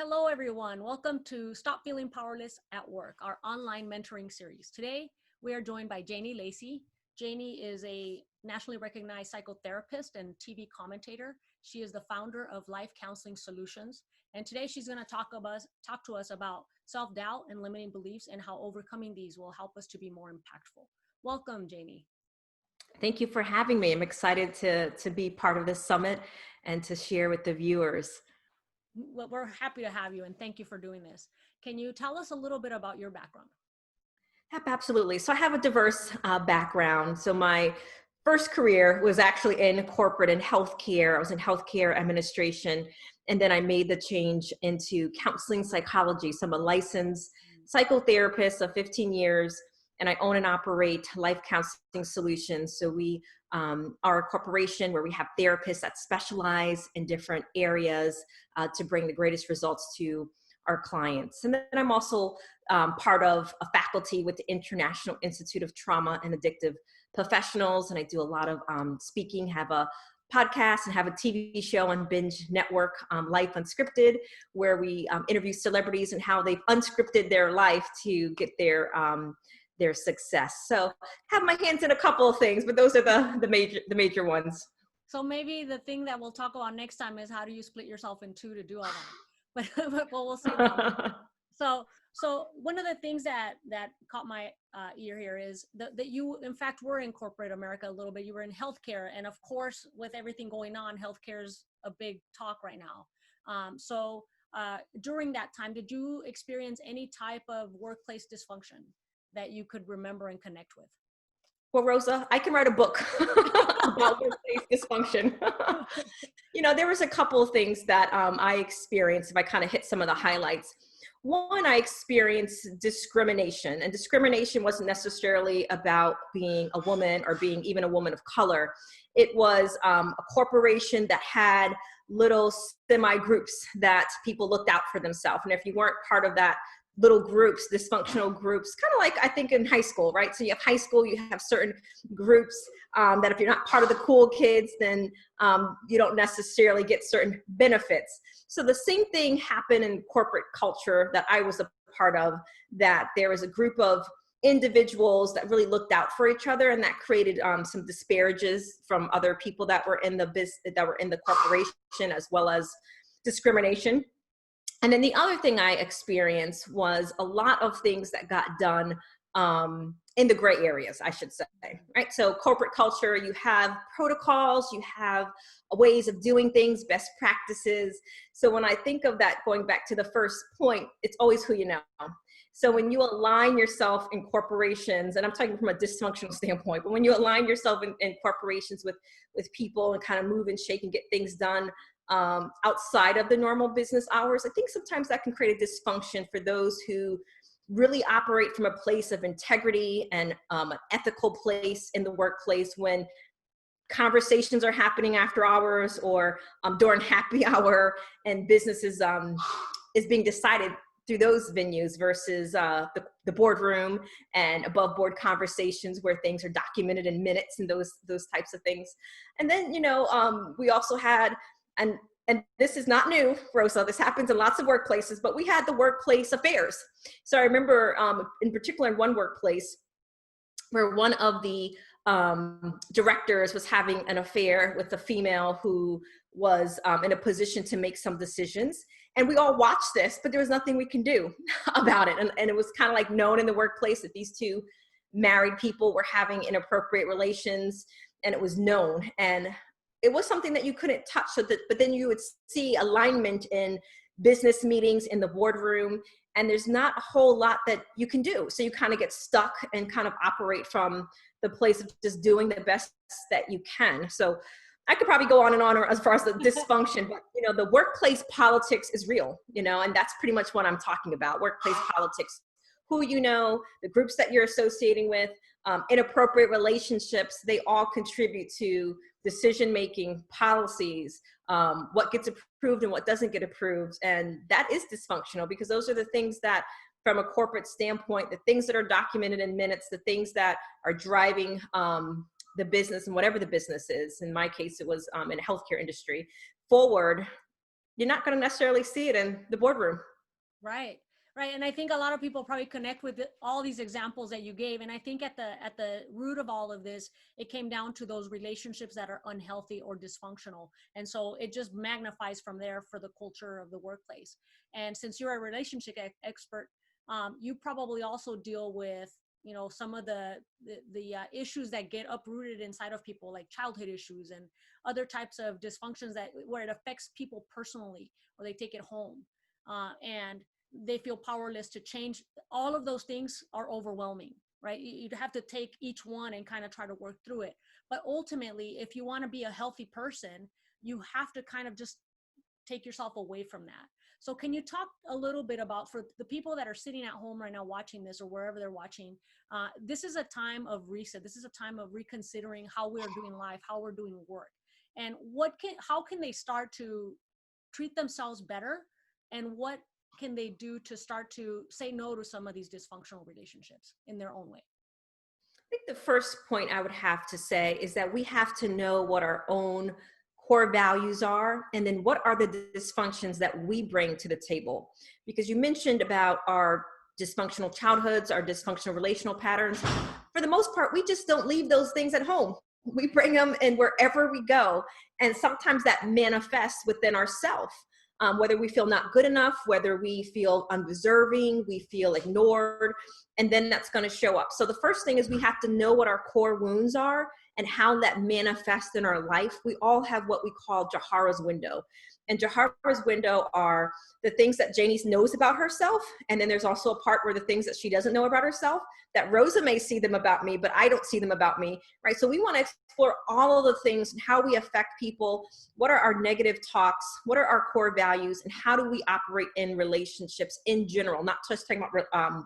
Hello, everyone. Welcome to Stop Feeling Powerless at Work, our online mentoring series. Today, we are joined by Janie Lacy. Janie is a nationally recognized psychotherapist and TV commentator. She is the founder of Life Counseling Solutions. And today she's going to talk to us about self-doubt and limiting beliefs and how overcoming these will help us to be more impactful. Welcome, Janie. Thank you for having me. I'm excited to be part of this summit and to share with the viewers. Well, we're happy to have you and thank you for doing this. Can you tell us a little bit about your background? Yep, absolutely. So I have a diverse background. So my first career was actually in corporate and healthcare. I was in healthcare administration, and then I made the change into counseling psychology. So I'm a licensed psychotherapist of 15 years, and I own and operate Life Counseling Solutions. So we are a corporation where we have therapists that specialize in different areas to bring the greatest results to our clients. And then I'm also part of a faculty with the International Institute of Trauma and Addictive Professionals, and I do a lot of speaking, have a podcast and have a TV show on Binge Network, Life Unscripted, where we interview celebrities and how they've unscripted their life to get their success. So have my hands in a couple of things, but those are the major ones. So maybe the thing that we'll talk about next time is how do you split yourself in two to do all that? But we'll save that. So one of the things that caught my ear here is that you, in fact, were in corporate America a little bit. You were in healthcare, and of course, with everything going on, healthcare is a big talk right now. During that time, did you experience any type of workplace dysfunction that you could remember and connect with? Well, Rosa, I can write a book about workplace dysfunction. There was a couple of things that I experienced, if I kind of hit some of the highlights. One, I experienced discrimination, and discrimination wasn't necessarily about being a woman or being even a woman of color. It was a corporation that had little semi-groups that people looked out for themselves. And if you weren't part of that little groups, dysfunctional groups, kind of like I think in high school, right? So you have high school, you have certain groups that if you're not part of the cool kids, then you don't necessarily get certain benefits. So the same thing happened in corporate culture that I was a part of, that there was a group of individuals that really looked out for each other, and that created some disparages from other people that were in the corporation, as well as discrimination. And then the other thing I experienced was a lot of things that got done in the gray areas, I should say, right? So corporate culture, you have protocols, you have ways of doing things, best practices. So when I think of that, going back to the first point, it's always who you know. So when you align yourself in corporations, and I'm talking from a dysfunctional standpoint, but when you align yourself in corporations with people and kind of move and shake and get things done outside of the normal business hours, I think sometimes that can create a dysfunction for those who really operate from a place of integrity and an ethical place in the workplace, when conversations are happening after hours or during happy hour, and business is being decided through those venues versus the boardroom and above board conversations where things are documented in minutes and those types of things. And then, we also had, and this is not new, Rosa, this happens in lots of workplaces, but we had the workplace affairs. So I remember in particular in one workplace where one of the directors was having an affair with a female who was in a position to make some decisions. And we all watched this, but there was nothing we can do about it. And it was kind of like known in the workplace that these two married people were having inappropriate relations, and it was known. And it was something that you couldn't touch. But then you would see alignment in business meetings in the boardroom, and there's not a whole lot that you can do. So you kind of get stuck and kind of operate from the place of just doing the best that you can. So I could probably go on and on as far as the dysfunction, but the workplace politics is real, and that's pretty much what I'm talking about. Workplace politics, who the groups that you're associating with, inappropriate relationships, they all contribute to decision-making, policies, what gets approved and what doesn't get approved. And that is dysfunctional, because those are the things that, from a corporate standpoint, the things that are documented in minutes, the things that are driving the business, and whatever the business is. In my case, it was in the healthcare industry, forward you're not going to necessarily see it in the boardroom. Right. Right. And I think a lot of people probably connect with all these examples that you gave. And I think at the root of all of this, it came down to those relationships that are unhealthy or dysfunctional. And so it just magnifies from there for the culture of the workplace. And since you're a relationship expert, you probably also deal with, you know, some of the issues that get uprooted inside of people, like childhood issues and other types of dysfunctions that where it affects people personally, or they take it home. And they feel powerless to change. All of those things are overwhelming, right? You'd have to take each one and kind of try to work through it. But ultimately, if you want to be a healthy person, you have to kind of just take yourself away from that. So can you talk a little bit about, for the people that are sitting at home right now watching this or wherever they're watching, this is a time of reset. This is a time of reconsidering how we're doing life, how we're doing work, and how can they start to treat themselves better, and what can they do to start to say no to some of these dysfunctional relationships in their own way? I think the first point I would have to say is that we have to know what our own core values are, and then what are the dysfunctions that we bring to the table. Because you mentioned about our dysfunctional childhoods, our dysfunctional relational patterns. For the most part, we just don't leave those things at home. We bring them in wherever we go. And sometimes that manifests within ourselves. Whether we feel not good enough, whether we feel undeserving, we feel ignored, and then that's going to show up. So the first thing is we have to know what our core wounds are and how that manifests in our life. We all have what we call Jahara's window. And Jahara's window are the things that Janie knows about herself. And then there's also a part where the things that she doesn't know about herself, that Rosa may see them about me, but I don't see them about me, right? So we want to explore all of the things and how we affect people. What are our negative talks? What are our core values? And how do we operate in relationships in general? Not just talking about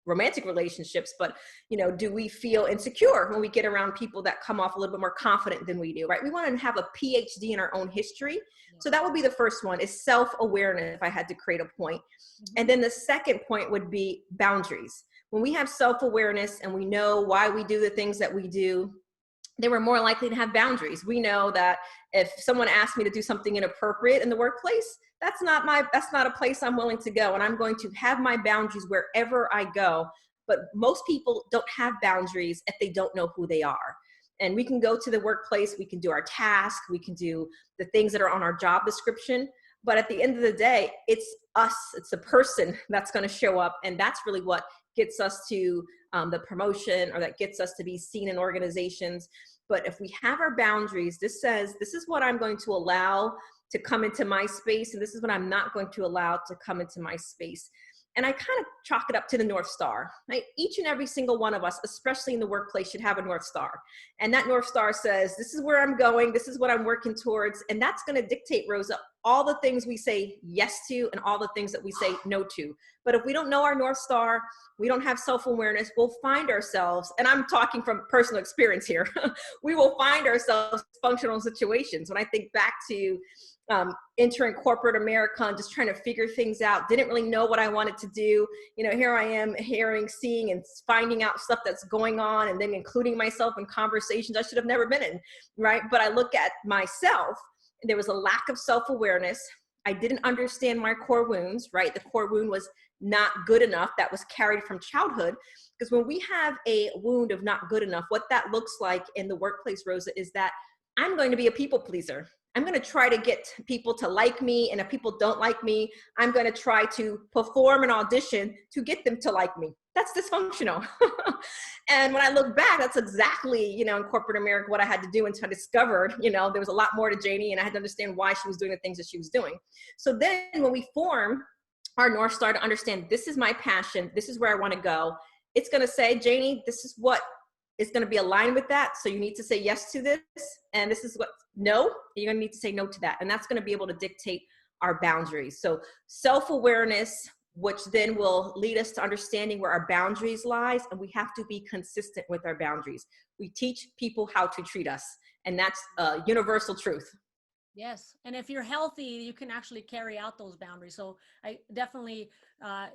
romantic relationships, but, you know, do we feel insecure when we get around people that come off a little bit more confident than we do, right? We want to have a PhD in our own history. Yeah. So that would be the first one, is self-awareness, if I had to create a point. Mm-hmm. And then the second point would be boundaries. When we have self-awareness and we know why we do the things that we do, then we're more likely to have boundaries. We know that if someone asks me to do something inappropriate in the workplace, that's not a place I'm willing to go. And I'm going to have my boundaries wherever I go. But most people don't have boundaries if they don't know who they are. And we can go to the workplace, we can do our task, we can do the things that are on our job description. But at the end of the day, it's us, it's the person that's going to show up. And that's really what gets us to the promotion, or that gets us to be seen in organizations. But if we have our boundaries, this says, this is what I'm going to allow to come into my space, and this is what I'm not going to allow to come into my space. And I kind of chalk it up to the North Star, right? Each and every single one of us, especially in the workplace, should have a North Star. And that North Star says, this is where I'm going, this is what I'm working towards. And that's going to dictate, Rosa, all the things we say yes to and all the things that we say no to. But if we don't know our North Star, we don't have self-awareness, we'll find ourselves, and I'm talking from personal experience here, we will find ourselves in functional situations. When I think back to entering corporate America and just trying to figure things out, didn't really know what I wanted to do. You know, here I am hearing, seeing, and finding out stuff that's going on, and then including myself in conversations I should have never been in, right? But I look at myself, and there was a lack of self-awareness. I didn't understand my core wounds, right? The core wound was not good enough. That was carried from childhood. Because when we have a wound of not good enough, what that looks like in the workplace, Rosa, is that I'm going to be a people pleaser. I'm going to try to get people to like me. And if people don't like me, I'm going to try to perform an audition to get them to like me. That's dysfunctional. And when I look back, that's exactly, you know, in corporate America, what I had to do until I discovered, you know, there was a lot more to Janie, and I had to understand why she was doing the things that she was doing. So then when we form our North Star to understand, this is my passion, this is where I want to go, it's going to say, Janie, this is what is going to be aligned with that. So you need to say yes to this. And this is what, no, you're going to need to say no to that. And that's going to be able to dictate our boundaries. So self-awareness, which then will lead us to understanding where our boundaries lies. And we have to be consistent with our boundaries. We teach people how to treat us. And that's a universal truth. Yes. And if you're healthy, you can actually carry out those boundaries. So I definitely,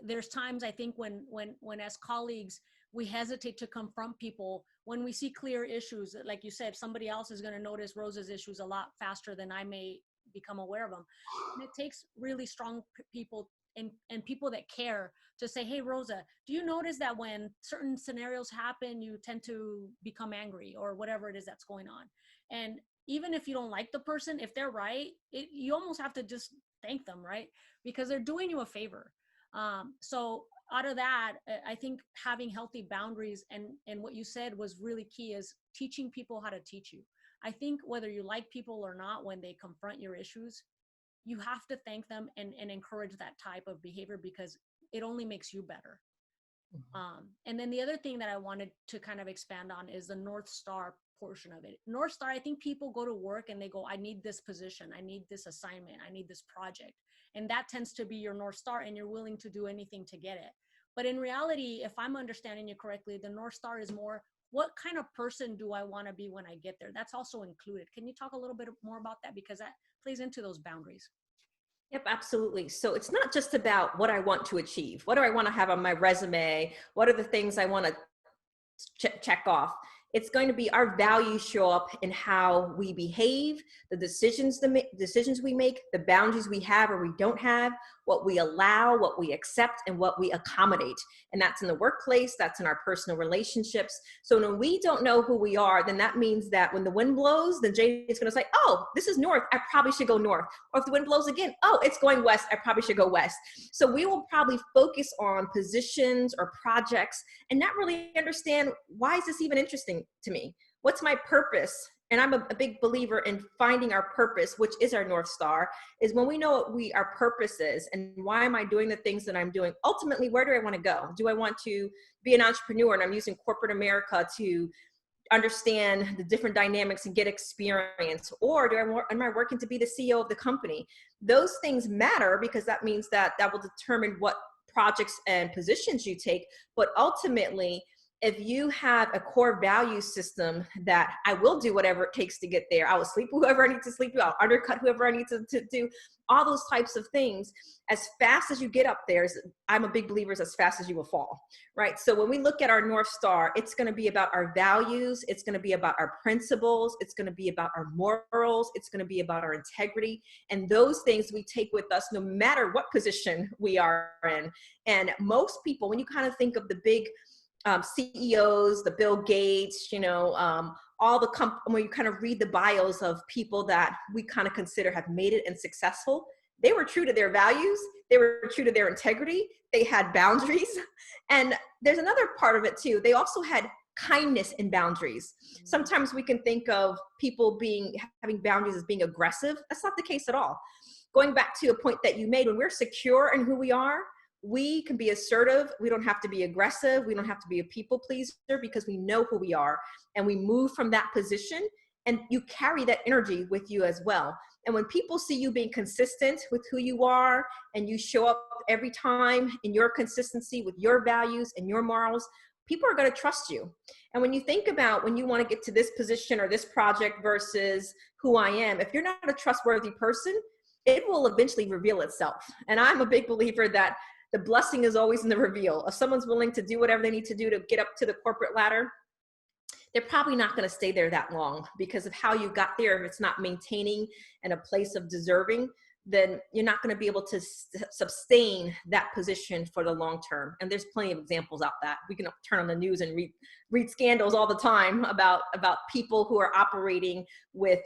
there's times I think when as colleagues, we hesitate to confront people when we see clear issues. Like you said, somebody else is going to notice Rosa's issues a lot faster than I may become aware of them. And it takes really strong people and people that care to say, hey, Rosa, do you notice that when certain scenarios happen, you tend to become angry or whatever it is that's going on? And even if you don't like the person, if they're right, you almost have to just thank them, right? Because they're doing you a favor. So out of that, I think having healthy boundaries and what you said was really key, is teaching people how to teach you. I think whether you like people or not, when they confront your issues, you have to thank them and encourage that type of behavior, because it only makes you better. And then the other thing that I wanted to kind of expand on is the North Star portion of it. North Star, I think people go to work and they go, I need this position, I need this assignment, I need this project. And that tends to be your North Star, and you're willing to do anything to get it. But in reality, if I'm understanding you correctly, the North Star is more, what kind of person do I want to be when I get there? That's also included. Can you talk a little bit more about that? Because that plays into those boundaries. Yep, absolutely. So it's not just about what I want to achieve. What do I want to have on my resume? What are the things I want to check off? It's going to be our values show up in how we behave, the decisions we make, the boundaries we have or we don't have, what we allow, what we accept, and what we accommodate. And that's in the workplace, that's in our personal relationships. So when we don't know who we are, then that means that when the wind blows, then Janie is going to say, oh, this is north, I probably should go north. Or if the wind blows again, oh, it's going west, I probably should go west. So we will probably focus on positions or projects and not really understand, why is this even interesting to me? What's my purpose? And I'm a big believer in finding our purpose, which is our North Star, is when we know what our purpose is and why am I doing the things that I'm doing? Ultimately, where do I want to go? Do I want to be an entrepreneur and I'm using corporate America to understand the different dynamics and get experience? Or am I working to be the CEO of the company? Those things matter, because that means that will determine what projects and positions you take. But ultimately, if you have a core value system that I will do whatever it takes to get there, I will sleep whoever I need to sleep, I'll undercut whoever I need to do, all those types of things, as fast as you get up there, I'm a big believer, as fast as you will fall, right? So when we look at our North Star, it's going to be about our values, it's going to be about our principles, it's going to be about our morals, it's going to be about our integrity, and those things we take with us no matter what position we are in. And most people, when you kind of think of the big CEOs, the Bill Gates, all the when you kind of read the bios of people that we kind of consider have made it and successful, they were true to their values, they were true to their integrity, they had boundaries. And there's another part of it too. They also had kindness and boundaries. Sometimes we can think of people having boundaries as being aggressive. That's not the case at all. Going back to a point that you made, when we're secure in who we are, we can be assertive. We don't have to be aggressive. We don't have to be a people pleaser, because we know who we are and we move from that position, and you carry that energy with you as well. And when people see you being consistent with who you are and you show up every time in your consistency with your values and your morals, people are going to trust you. And when you think about when you want to get to this position or this project versus who I am, if you're not a trustworthy person, it will eventually reveal itself. And I'm a big believer that the blessing is always in the reveal. If someone's willing to do whatever they need to do to get up to the corporate ladder, they're probably not going to stay there that long, because of how you got there. If it's not maintaining in a place of deserving, then you're not going to be able to sustain that position for the long term. And there's plenty of examples out that we can turn on the news and read scandals all the time about people who are operating with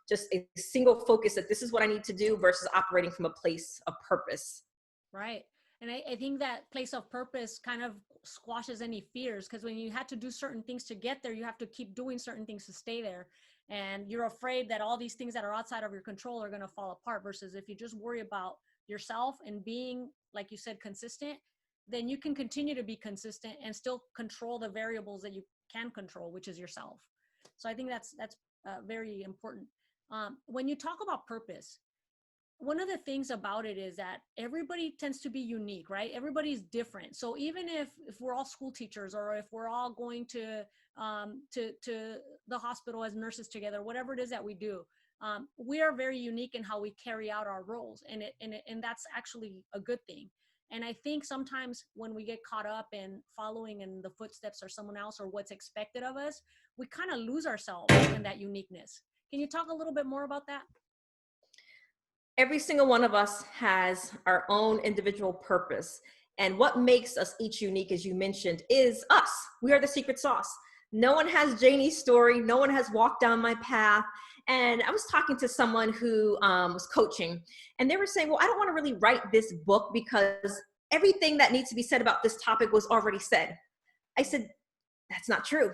just a single focus that this is what I need to do, versus operating from a place of purpose. Right. And I think that place of purpose kind of squashes any fears, because when you had to do certain things to get there, you have to keep doing certain things to stay there. And you're afraid that all these things that are outside of your control are going to fall apart, versus if you just worry about yourself and being, like you said, consistent, then you can continue to be consistent and still control the variables that you can control, which is yourself. So I think that's very important. When you talk about purpose, one of the things about it is that everybody tends to be unique, right? Everybody's different. So even if we're all school teachers, or if we're all going to the hospital as nurses together, whatever it is that we do, we are very unique in how we carry out our roles, and that's actually a good thing. And I think sometimes when we get caught up in following in the footsteps of someone else or what's expected of us, we kind of lose ourselves in that uniqueness. Can you talk a little bit more about that? Every single one of us has our own individual purpose. And what makes us each unique, as you mentioned, is us. We are the secret sauce. No one has Janie's story. No one has walked down my path. And I was talking to someone who was coaching, and they were saying, well, I don't want to really write this book because everything that needs to be said about this topic was already said. I said, that's not true.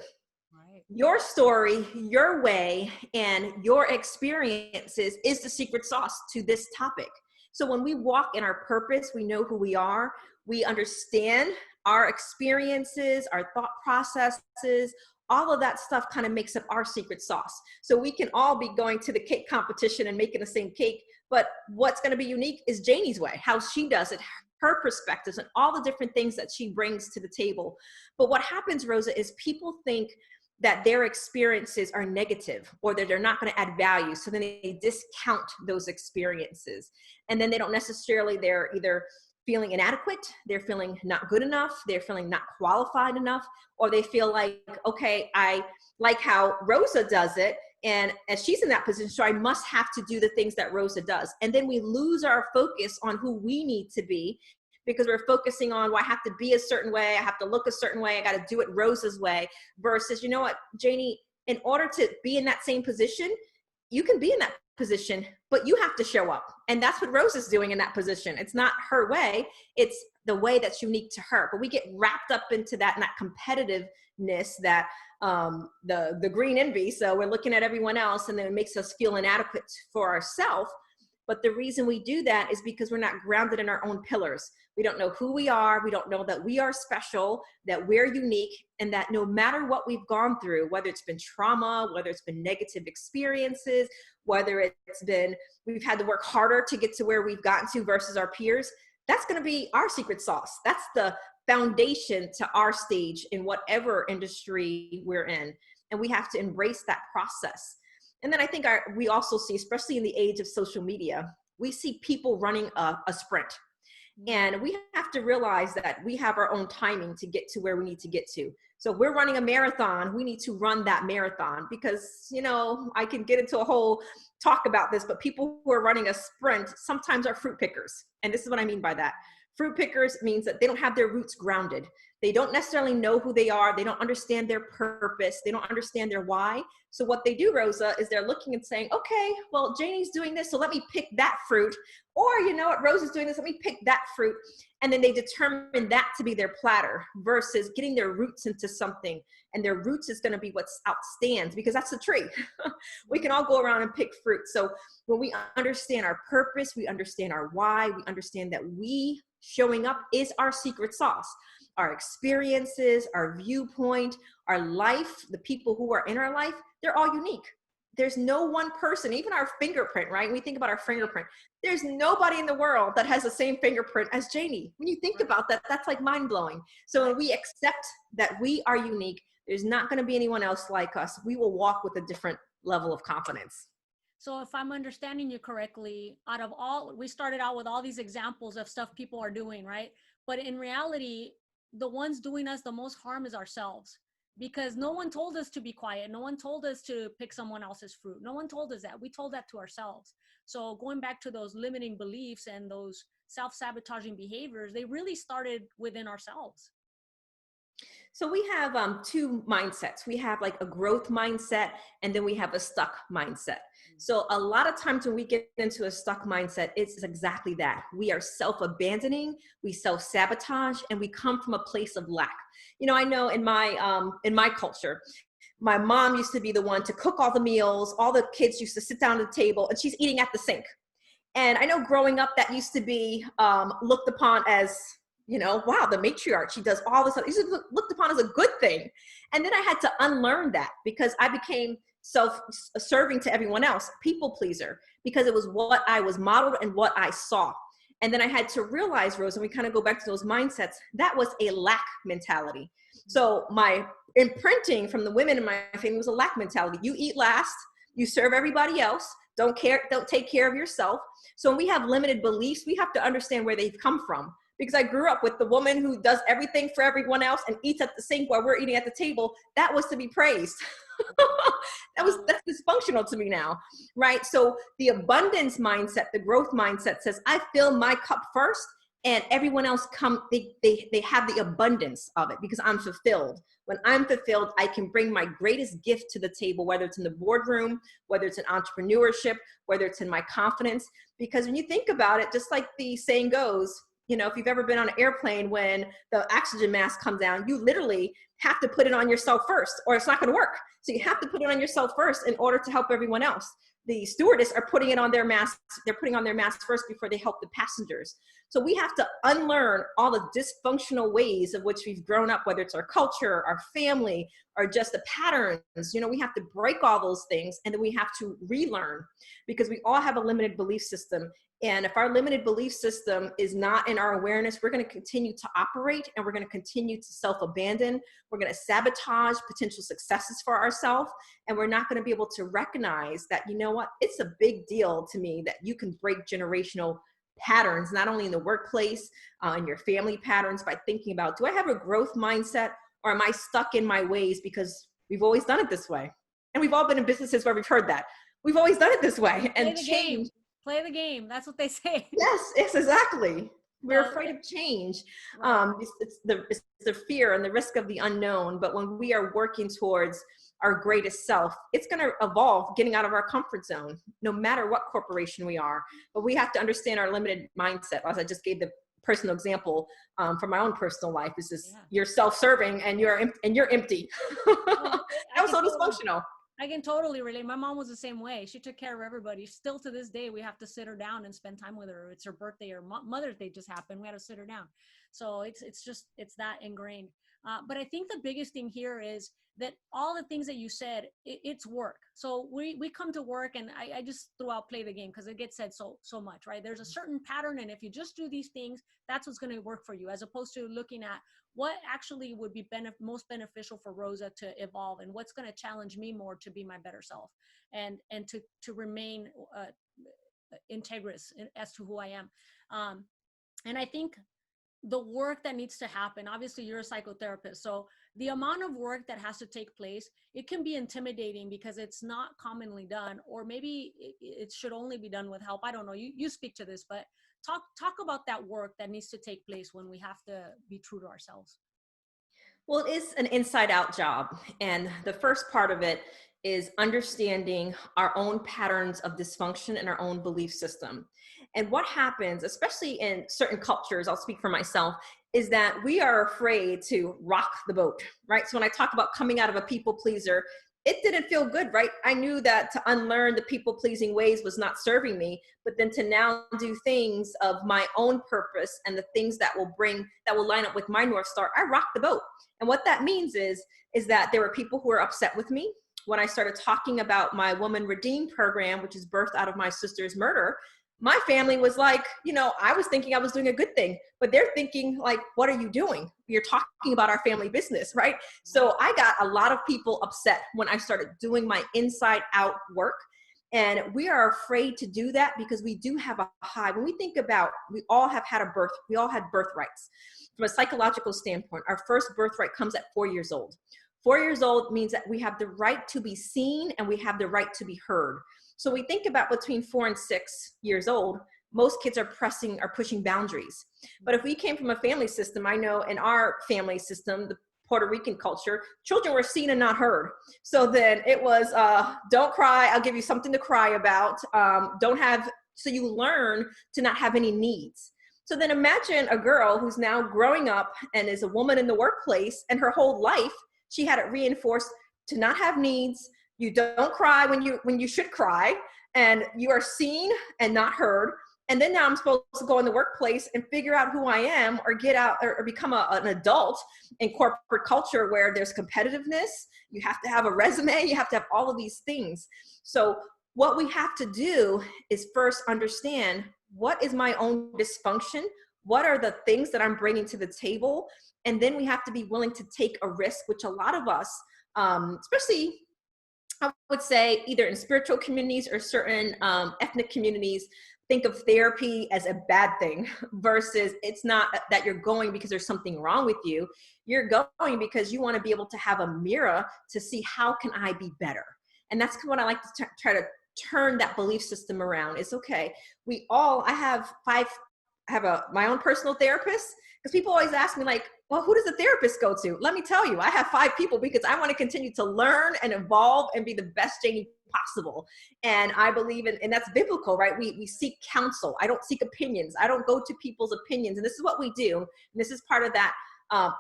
Right. Your story, your way, and your experiences is the secret sauce to this topic. So when we walk in our purpose, we know who we are, we understand our experiences, our thought processes, all of that stuff kind of makes up our secret sauce. So we can all be going to the cake competition and making the same cake, but what's going to be unique is Janie's way, how she does it, her perspectives, and all the different things that she brings to the table. But what happens, Rosa, is people think that their experiences are negative or that they're not going to add value. So then they discount those experiences. And then they don't necessarily, they're either feeling inadequate, they're feeling not good enough, they're feeling not qualified enough, or they feel like, okay, I like how Rosa does it, and as she's in that position, so I must have to do the things that Rosa does. And then we lose our focus on who we need to be because we're focusing on, well, I have to be a certain way, I have to look a certain way, I got to do it Rosa's way, versus, you know what, Janie, in order to be in that same position, you can be in that position, but you have to show up. And that's what Rosa's doing in that position. It's not her way, it's the way that's unique to her. But we get wrapped up into that, and that competitiveness, that the green envy. So we're looking at everyone else, and then it makes us feel inadequate for ourselves. But the reason we do that is because we're not grounded in our own pillars. We don't know who we are. We don't know that we are special, that we're unique, and that no matter what we've gone through, whether it's been trauma, whether it's been negative experiences, whether it's been, we've had to work harder to get to where we've gotten to versus our peers, that's going to be our secret sauce. That's the foundation to our stage in whatever industry we're in. And we have to embrace that process. And then I think we also see, especially in the age of social media, we see people running a sprint. And we have to realize that we have our own timing to get to where we need to get to. So if we're running a marathon, we need to run that marathon because, you know, I can get into a whole talk about this, but people who are running a sprint sometimes are fruit pickers. And this is what I mean by that. Fruit pickers means that they don't have their roots grounded. They don't necessarily know who they are. They don't understand their purpose. They don't understand their why. So what they do, Rosa, is they're looking and saying, okay, well, Janie's doing this, so let me pick that fruit. Or, you know what, Rosa's doing this, let me pick that fruit. And then they determine that to be their platter versus getting their roots into something. And their roots is going to be what outstands, because that's the tree. We can all go around and pick fruit. So when we understand our purpose, we understand our why, we understand that we showing up is our secret sauce. Our experiences, our viewpoint, our life, the people who are in our life, they're all unique. There's no one person, even our fingerprint, right? When we think about our fingerprint, there's nobody in the world that has the same fingerprint as Janie. When you think about that, that's like mind blowing. So when we accept that we are unique, there's not going to be anyone else like us. We will walk with a different level of confidence. So if I'm understanding you correctly, out of all, we started out with all these examples of stuff people are doing, right? But in reality, the ones doing us the most harm is ourselves, because no one told us to be quiet. No one told us to pick someone else's fruit. No one told us that. We told that to ourselves. So going back to those limiting beliefs and those self-sabotaging behaviors, they really started within ourselves. So we have two mindsets. We have like a growth mindset, and then we have a stuck mindset. So a lot of times when we get into a stuck mindset, it's exactly that. We are self-abandoning, we self-sabotage, and we come from a place of lack. You know, I know in my culture, my mom used to be the one to cook all the meals. All the kids used to sit down at the table, and she's eating at the sink. And I know growing up, that used to be looked upon as, you know, wow, the matriarch, she does all this stuff. It's looked upon as a good thing. And then I had to unlearn that because I became self-serving to everyone else, people pleaser, because it was what I was modeled and what I saw. And then I had to realize, Rose, and we kind of go back to those mindsets, that was a lack mentality. So my imprinting from the women in my family was a lack mentality. You eat last, you serve everybody else, don't take care of yourself. So when we have limited beliefs, we have to understand where they've come from, because I grew up with the woman who does everything for everyone else and eats at the sink while we're eating at the table. That was to be praised. That's dysfunctional to me now, right? So the abundance mindset, the growth mindset says, I fill my cup first, and everyone else they have the abundance of it because I'm fulfilled. When I'm fulfilled, I can bring my greatest gift to the table, whether it's in the boardroom, whether it's in entrepreneurship, whether it's in my confidence. Because when you think about it, just like the saying goes, you know, if you've ever been on an airplane, when the oxygen mask comes down, you literally have to put it on yourself first, or it's not going to work. So you have to put it on yourself first in order to help everyone else. The stewardess are putting it on their masks. They're putting on their masks first before they help the passengers. So we have to unlearn all the dysfunctional ways of which we've grown up, whether it's our culture, our family, or just the patterns. You know, we have to break all those things, and then we have to relearn, because we all have a limited belief system. And if our limited belief system is not in our awareness, we're going to continue to operate, and we're going to continue to self-abandon. We're going to sabotage potential successes for ourselves. And we're not going to be able to recognize that, you know what, it's a big deal to me that you can break generational patterns, not only in the workplace, in your family patterns, by thinking about, do I have a growth mindset, or am I stuck in my ways because we've always done it this way? And we've all been in businesses where we've heard that. We've always done it this way. And change. Play the game. That's what they say. Yes, exactly. We're afraid of change. Right. It's the fear and the risk of the unknown. But when we are working towards our greatest self, it's going to evolve getting out of our comfort zone, no matter what corporation we are. But we have to understand our limited mindset. As I just gave the personal example from my own personal life, is just you're self-serving and you're empty. That was so dysfunctional. I can totally relate. My mom was the same way. She took care of everybody. Still to this day, we have to sit her down and spend time with her. It's her birthday or Mother's Day just happened. We had to sit her down. So it's that ingrained. But I think the biggest thing here is that all the things that you said, it's work. So we come to work, and I just threw out play the game because it gets said so much, right? There's a certain pattern, and if you just do these things, that's what's going to work for you, as opposed to looking at what actually would be most beneficial for Rosa to evolve, and what's going to challenge me more to be my better self, and to remain integrous as to who I am. And I think the work that needs to happen, obviously you're a psychotherapist, so the amount of work that has to take place, it can be intimidating because it's not commonly done, or maybe it should only be done with help. I don't know, you speak to this, but talk about that work that needs to take place when we have to be true to ourselves. Well, it is an inside out job. And the first part of it is understanding our own patterns of dysfunction and our own belief system. And what happens, especially in certain cultures, I'll speak for myself, is that we are afraid to rock the boat, right? So when I talk about coming out of a people pleaser, it didn't feel good, right? I knew that to unlearn the people pleasing ways was not serving me, but then to now do things of my own purpose and the things that will line up with my North Star, I rocked the boat. And what that means is that there were people who were upset with me. When I started talking about my Woman Redeemed program, which is birthed out of my sister's murder, my family was like, you know, I was thinking I was doing a good thing, but they're thinking like, what are you doing? You're talking about our family business, right? So I got a lot of people upset when I started doing my inside out work. And we are afraid to do that because we do have a high. When we think about, we all have had a birth, we all had birthrights. From a psychological standpoint, our first birthright comes at 4 years old. 4 years old means that we have the right to be seen and we have the right to be heard. So we think about between 4 and 6 years old, most kids are pushing boundaries. But if we came from a family system, I know in our family system, the Puerto Rican culture, children were seen and not heard. So then it was, don't cry, I'll give you something to cry about. So you learn to not have any needs. So then imagine a girl who's now growing up and is a woman in the workplace, and her whole life, she had it reinforced to not have needs. You don't cry when you should cry, and you are seen and not heard. And then now I'm supposed to go in the workplace and figure out who I am, or get out or become an adult in corporate culture where there's competitiveness. You have to have a resume. You have to have all of these things. So what we have to do is first understand, what is my own dysfunction? What are the things that I'm bringing to the table? And then we have to be willing to take a risk, which a lot of us, especially I would say either in spiritual communities or certain ethnic communities, think of therapy as a bad thing versus it's not that you're going because there's something wrong with you. You're going because you want to be able to have a mirror to see how can I be better. And that's what I like to try to turn that belief system around. It's okay. I have my own personal therapist, because people always ask me like, well, who does the therapist go to? Let me tell you, I have 5 people because I want to continue to learn and evolve and be the best Janie possible. And I believe and that's biblical, right? We seek counsel. I don't seek opinions. I don't go to people's opinions. And this is what we do. And this is part of that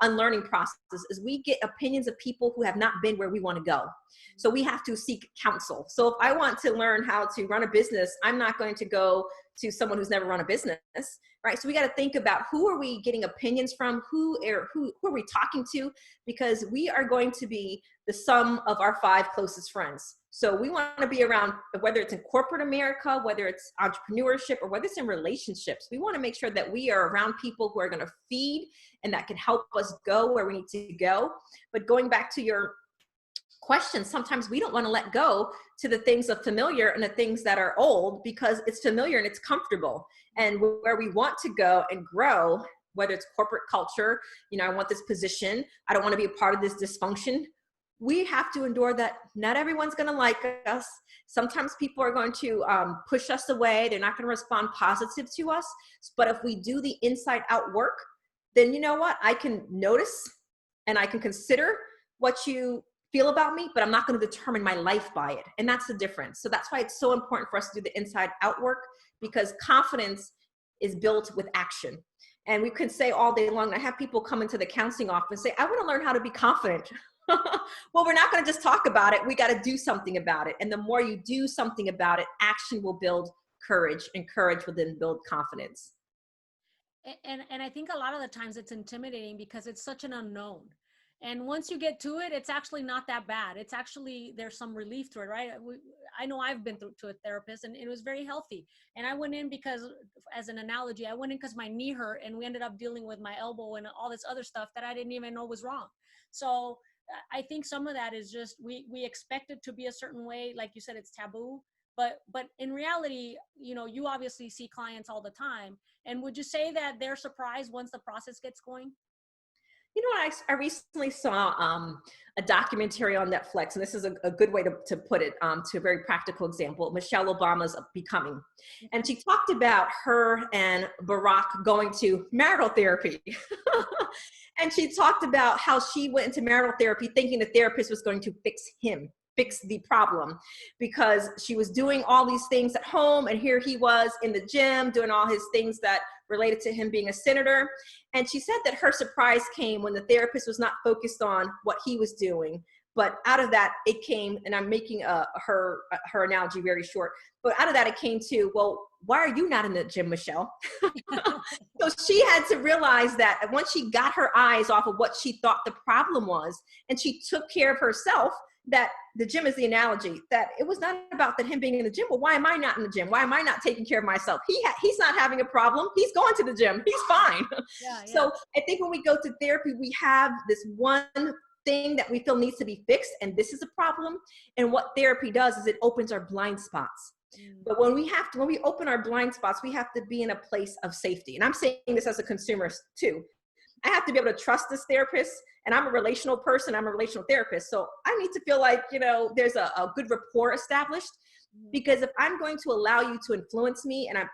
unlearning process, is we get opinions of people who have not been where we want to go. So we have to seek counsel. So if I want to learn how to run a business, I'm not going to go to someone who's never run a business, right? So we got to think about, who are we getting opinions from? Who are we talking to? Because we are going to be the sum of our 5 closest friends. So we want to be around, whether it's in corporate America, whether it's entrepreneurship, or whether it's in relationships, we want to make sure that we are around people who are going to feed and that can help us go where we need to go. But going back to your question, sometimes we don't want to let go to the things of familiar and the things that are old, because it's familiar and it's comfortable. And where we want to go and grow, whether it's corporate culture, I want this position, I don't want to be a part of this dysfunction. We have to endure that. Not everyone's going to like us. Sometimes people are going to push us away. They're not going to respond positive to us. But if we do the inside out work, then you know what? I can notice and I can consider what you feel about me, but I'm not going to determine my life by it. And that's the difference. So that's why it's so important for us to do the inside out work, because confidence is built with action. And we can say all day long, I have people come into the counseling office and say, I want to learn how to be confident. Well, we're not going to just talk about it. We got to do something about it. And the more you do something about it, action will build courage, and courage will then build confidence. And I think a lot of the times it's intimidating because it's such an unknown. And once you get to it, it's actually not that bad. It's actually, there's some relief to it, right? I know I've been to a therapist and it was very healthy. And I went in because, as an analogy, I went in because my knee hurt and we ended up dealing with my elbow and all this other stuff that I didn't even know was wrong. So I think some of that is just, we expect it to be a certain way. Like you said, it's taboo. But in reality, you obviously see clients all the time. And would you say that they're surprised once the process gets going? I recently saw a documentary on Netflix, and this is a good way to put it, to a very practical example, Michelle Obama's Becoming. And she talked about her and Barack going to marital therapy. And she talked about how she went into marital therapy thinking the therapist was going to fix the problem, because she was doing all these things at home, and here he was in the gym doing all his things that related to him being a senator. And she said that her surprise came when the therapist was not focused on what he was doing, but out of that it came, and I'm making her analogy very short, but out of that it came to, well, why are you not in the gym, Michelle? So she had to realize that once she got her eyes off of what she thought the problem was, and she took care of herself, that the gym is the analogy, that it was not about that him being in the gym. Well, why am I not in the gym? Why am I not taking care of myself? He's not having a problem. He's going to the gym. He's fine. Yeah. So I think when we go to therapy, we have this one thing that we feel needs to be fixed, and this is a problem. And what therapy does is it opens our blind spots. But when we open our blind spots, we have to be in a place of safety. And I'm saying this as a consumer too. I have to be able to trust this therapist, and I'm a relational person. I'm a relational therapist. So I need to feel like, there's a good rapport established, because if I'm going to allow you to influence me, and I'm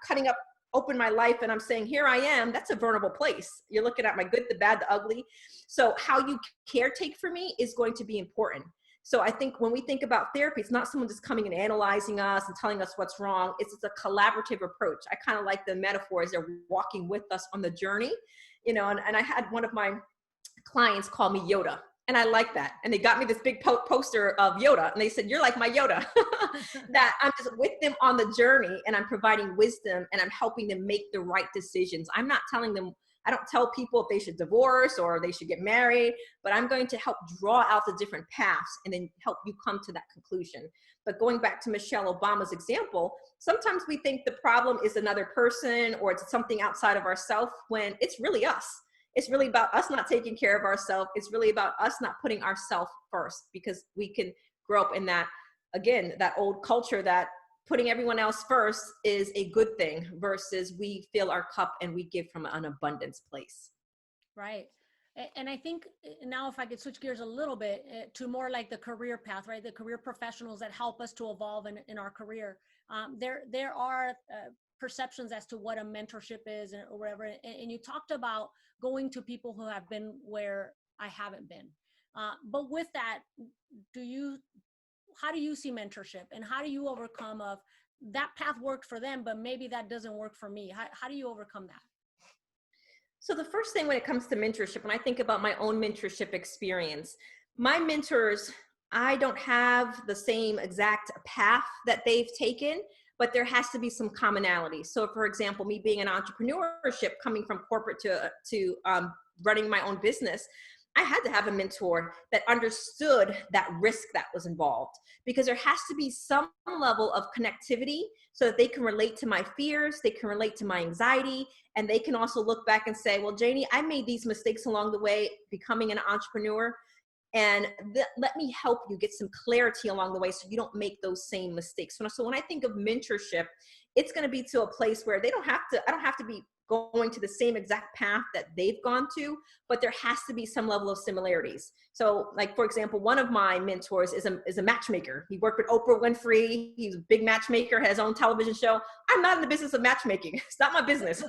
cutting open my life, and I'm saying, here I am, that's a vulnerable place. You're looking at my good, the bad, the ugly. So how you caretake for me is going to be important. So I think when we think about therapy, it's not someone just coming and analyzing us and telling us what's wrong. It's a collaborative approach. I kind of like the metaphor as they're walking with us on the journey, and I had one of my clients call me Yoda. And I like that. And they got me this big poster of Yoda. And they said, you're like my Yoda. That I'm just with them on the journey, and I'm providing wisdom, and I'm helping them make the right decisions. I'm not telling them, I don't tell people if they should divorce or they should get married, but I'm going to help draw out the different paths and then help you come to that conclusion. But going back to Michelle Obama's example, sometimes we think the problem is another person or it's something outside of ourselves, when it's really us. It's really about us not taking care of ourselves. It's really about us not putting ourselves first, because we can grow up in that, again, that old culture that putting everyone else first is a good thing versus we fill our cup and we give from an abundance place. Right. And I think now if I could switch gears a little bit to more like the career path, right? The career professionals that help us to evolve in our career. There are perceptions as to what a mentorship is or whatever. And you talked about going to people who have been where I haven't been. But with that, how do you see mentorship, and how do you overcome of that path worked for them, but maybe that doesn't work for me? How do you overcome that? So the first thing when it comes to mentorship, when I think about my own mentorship experience, my mentors, I don't have the same exact path that they've taken, but there has to be some commonality. So for example, me being an entrepreneurship, coming from corporate to running my own business, I had to have a mentor that understood that risk that was involved, because there has to be some level of connectivity so that they can relate to my fears, they can relate to my anxiety, and they can also look back and say, well, Janie, I made these mistakes along the way becoming an entrepreneur, and let me help you get some clarity along the way so you don't make those same mistakes. So when I think of mentorship, it's going to be to a place where I don't have to be going to the same exact path that they've gone to, but there has to be some level of similarities. So like, for example, one of my mentors is a matchmaker. He worked with Oprah Winfrey. He's a big matchmaker, has his own television show. I'm not in the business of matchmaking. It's not my business,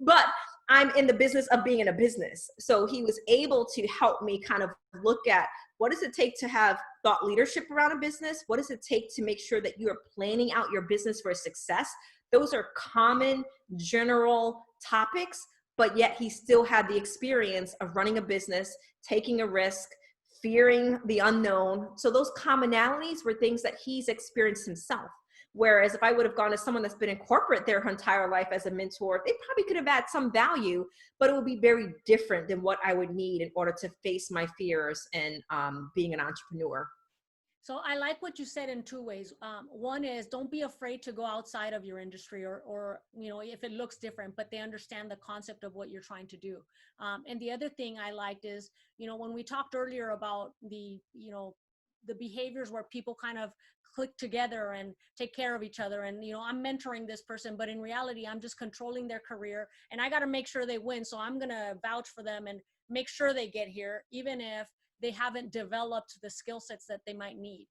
but I'm in the business of being in a business. So he was able to help me kind of look at, what does it take to have thought leadership around a business? What does it take to make sure that you are planning out your business for success? Those are common, general topics, but yet he still had the experience of running a business, taking a risk, fearing the unknown. So those commonalities were things that he's experienced himself. Whereas if I would have gone to someone that's been in corporate their entire life as a mentor, they probably could have had some value, but it would be very different than what I would need in order to face my fears and being an entrepreneur. So I like what you said in two ways. One is, don't be afraid to go outside of your industry or if it looks different, but they understand the concept of what you're trying to do. And the other thing I liked is, when we talked earlier about the behaviors where people kind of click together and take care of each other, and I'm mentoring this person, but in reality I'm just controlling their career, and I got to make sure they win, so I'm gonna vouch for them and make sure they get here even if they haven't developed the skill sets that they might need.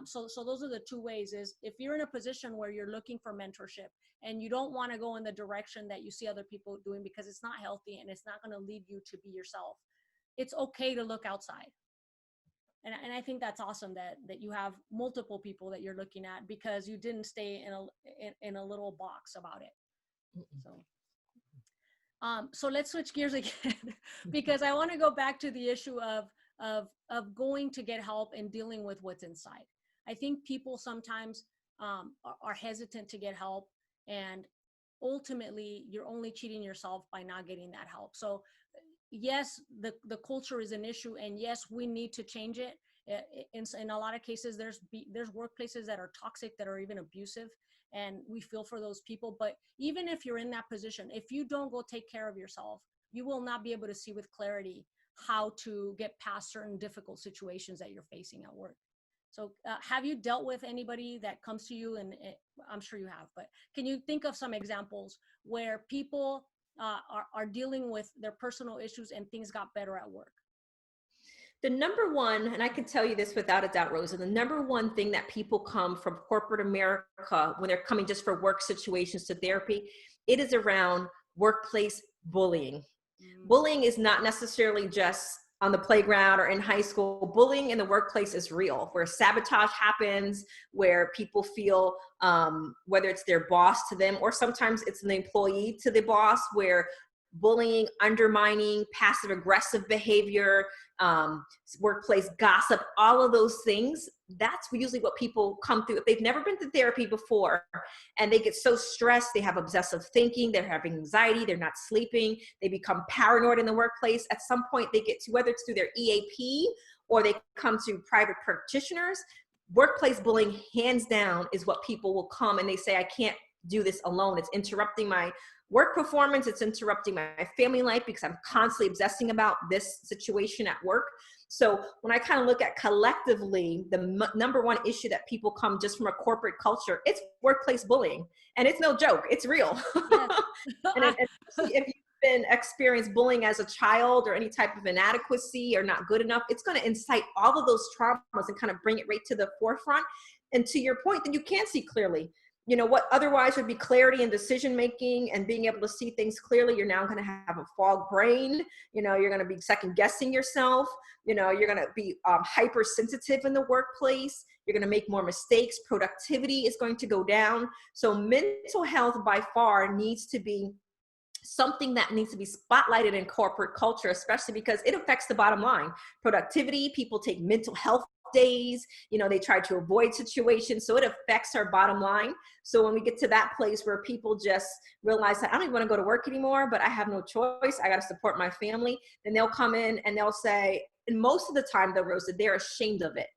So those are the two ways. Is if you're in a position where you're looking for mentorship and you don't want to go in the direction that you see other people doing because it's not healthy and it's not going to lead you to be yourself, it's okay to look outside. And I think that's awesome that you have multiple people that you're looking at, because you didn't stay in a little box about it. So let's switch gears again because I want to go back to the issue of going to get help and dealing with what's inside. I think people sometimes are hesitant to get help, and ultimately you're only cheating yourself by not getting that help. So yes, the culture is an issue, and yes, we need to change it. In a lot of cases, there's workplaces that are toxic, that are even abusive, and we feel for those people. But even if you're in that position, if you don't go take care of yourself, you will not be able to see with clarity how to get past certain difficult situations that you're facing at work. So have you dealt with anybody that comes to you? And I'm sure you have, but can you think of some examples where people are dealing with their personal issues and things got better at work? The number one, and I can tell you this without a doubt, Rosa, the number one thing that people come from corporate America when they're coming just for work situations to therapy, it is around workplace bullying. Bullying is not necessarily just on the playground or in high school. Bullying in the workplace is real, where sabotage happens, where people feel, whether it's their boss to them, or sometimes it's an employee to the boss, where bullying, undermining, passive aggressive behavior, workplace gossip, all of those things, that's usually what people come through. If they've never been to therapy before and they get so stressed, they have obsessive thinking, they're having anxiety, they're not sleeping, they become paranoid in the workplace. At some point they get to, whether it's through their EAP or they come to private practitioners, workplace bullying, hands down, is what people will come and they say, I can't do this alone. It's interrupting my work performance. It's interrupting my family life because I'm constantly obsessing about this situation at work. So when I kind of look at collectively, the number one issue that people come just from a corporate culture, it's workplace bullying. And it's no joke, it's real. Yes. And especially if you've been experienced bullying as a child or any type of inadequacy or not good enough, it's going to incite all of those traumas and kind of bring it right to the forefront. And to your point, then you can see clearly. You know, what otherwise would be clarity in decision making and being able to see things clearly, you're now going to have a fog brain. You know, you're going to be second guessing yourself. You know, you're going to be hypersensitive in the workplace. You're going to make more mistakes. Productivity is going to go down. So mental health by far needs to be something that needs to be spotlighted in corporate culture, especially because it affects the bottom line. Productivity, people take mental health days, you know, they try to avoid situations. So it affects our bottom line. So when we get to that place where people just realize that I don't even want to go to work anymore, but I have no choice, I got to support my family, then they'll come in and they'll say, and most of the time though, Rosa, they're ashamed of it.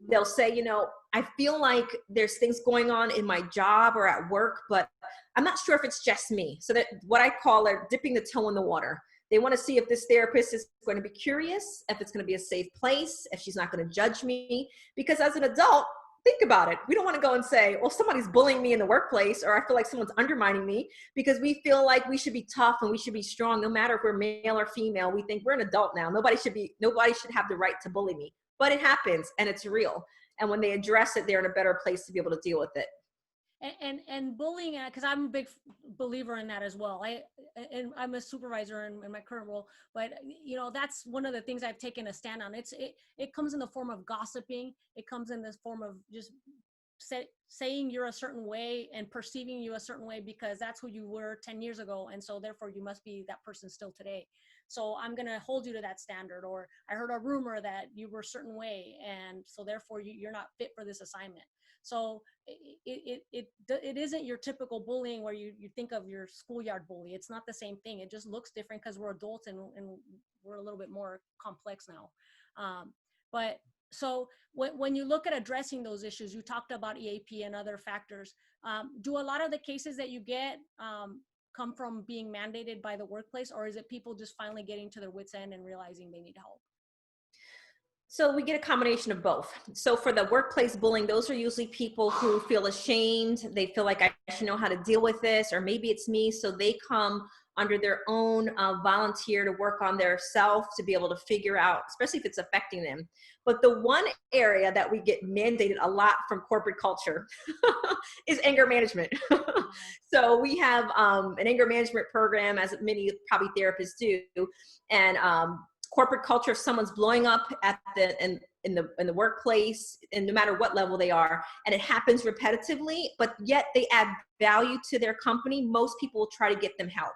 They'll say, you know, I feel like there's things going on in my job or at work, but I'm not sure if it's just me. So that what I call are dipping the toe in the water. They want to see if this therapist is going to be curious, if it's going to be a safe place, if she's not going to judge me. Because as an adult, think about it. We don't want to go and say, well, somebody's bullying me in the workplace, or I feel like someone's undermining me, because we feel like we should be tough and we should be strong, no matter if we're male or female. We think we're an adult now. Nobody should have the right to bully me. But it happens and it's real. And when they address it, they're in a better place to be able to deal with it. And bullying, because I'm a big believer in that as well. I'm a supervisor in my current role, but you know, that's one of the things I've taken a stand on. It comes in the form of gossiping. It comes in this form of just saying you're a certain way and perceiving you a certain way because that's who you were 10 years ago, and so therefore you must be that person still today. So I'm going to hold you to that standard. Or I heard a rumor that you were a certain way, and so therefore you're not fit for this assignment. So it isn't your typical bullying where you think of your schoolyard bully. It's not the same thing. It just looks different because we're adults and we're a little bit more complex now. But so when you look at addressing those issues, you talked about EAP and other factors. Do a lot of the cases that you get come from being mandated by the workplace, or is it people just finally getting to their wits' end and realizing they need help? So we get a combination of both. So for the workplace bullying, those are usually people who feel ashamed. They feel like I should know how to deal with this, or maybe it's me. So they come under their own volunteer to work on their self to be able to figure out, especially if it's affecting them. But the one area that we get mandated a lot from corporate culture is anger management. So we have an anger management program, as many probably therapists do, and corporate culture, if someone's blowing up at in the workplace, and no matter what level they are, and it happens repetitively, but yet they add value to their company, most people will try to get them help.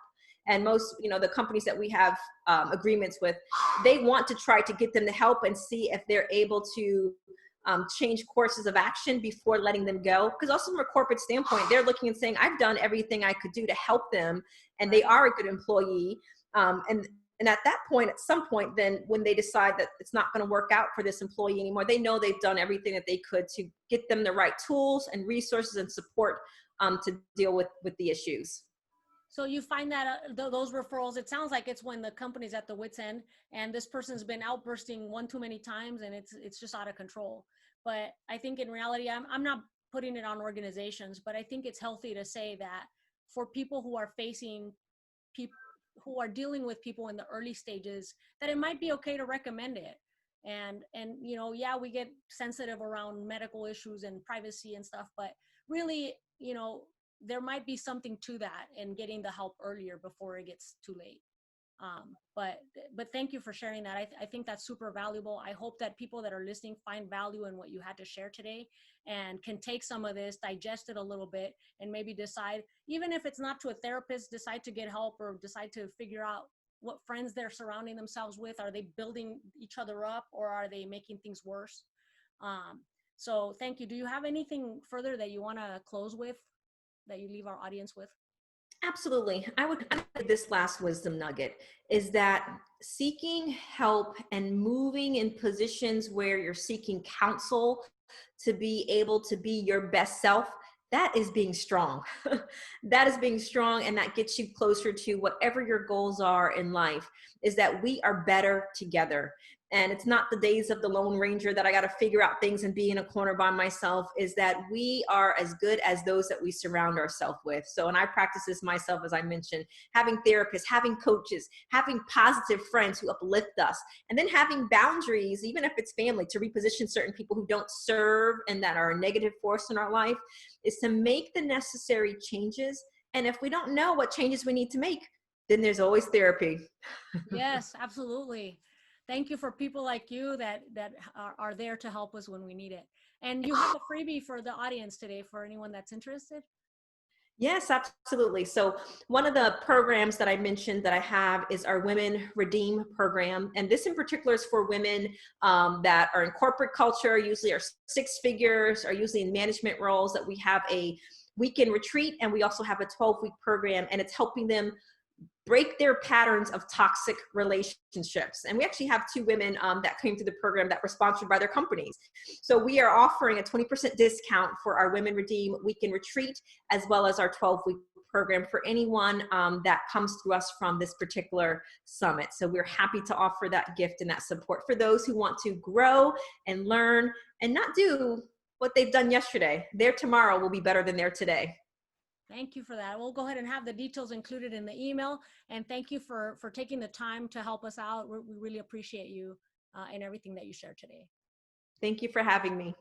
And most, you know, the companies that we have agreements with, they want to try to get them to help and see if they're able to change courses of action before letting them go. Because also from a corporate standpoint, they're looking and saying, I've done everything I could do to help them, and they are a good employee. And at that point, at some point, then when they decide that it's not going to work out for this employee anymore, they know they've done everything that they could to get them the right tools and resources and support to deal with the issues. So you find that those referrals, it sounds like it's when the company's at the wit's end and this person's been outbursting one too many times and it's just out of control. But I think in reality, I'm not putting it on organizations, but I think it's healthy to say that for people who are facing people who are dealing with people in the early stages, that it might be okay to recommend it. And you know, yeah, we get sensitive around medical issues and privacy and stuff, but really, you know, there might be something to that and getting the help earlier before it gets too late. But thank you for sharing that. I think that's super valuable. I hope that people that are listening find value in what you had to share today and can take some of this, digest it a little bit, and maybe decide, even if it's not to a therapist, decide to get help or decide to figure out what friends they're surrounding themselves with. Are they building each other up or are they making things worse? So thank you. Do you have anything further that you want to close with, that you leave our audience with? Absolutely. I would this last wisdom nugget is that seeking help and moving in positions where you're seeking counsel to be able to be your best self that is being strong. That is being strong, and that gets you closer to whatever your goals are in life, is that we are better together. And it's not the days of the Lone Ranger that I got to figure out things and be in a corner by myself, is that we are as good as those that we surround ourselves with. So, and I practice this myself, as I mentioned, having therapists, having coaches, having positive friends who uplift us, and then having boundaries, even if it's family, to reposition certain people who don't serve and that are a negative force in our life, is to make the necessary changes. And if we don't know what changes we need to make, then there's always therapy. Yes, absolutely. Thank you for people like you that are there to help us when we need it. And you have a freebie for the audience today for anyone that's interested. Yes, absolutely. So one of the programs that I mentioned that I have is our Women Redeem program. And this in particular is for women that are in corporate culture, usually are six figures, are usually in management roles, that we have a weekend retreat, and we also have a 12-week program, and it's helping them break their patterns of toxic relationships. And we actually have two women that came through the program that were sponsored by their companies. So we are offering a 20% discount for our Women Redeem Weekend Retreat, as well as our 12-week program for anyone that comes through us from this particular summit. So we're happy to offer that gift and that support for those who want to grow and learn and not do what they've done yesterday. Their tomorrow will be better than their today. Thank you for that. We'll go ahead and have the details included in the email. And thank you for taking the time to help us out. We really appreciate you and everything that you shared today. Thank you for having me.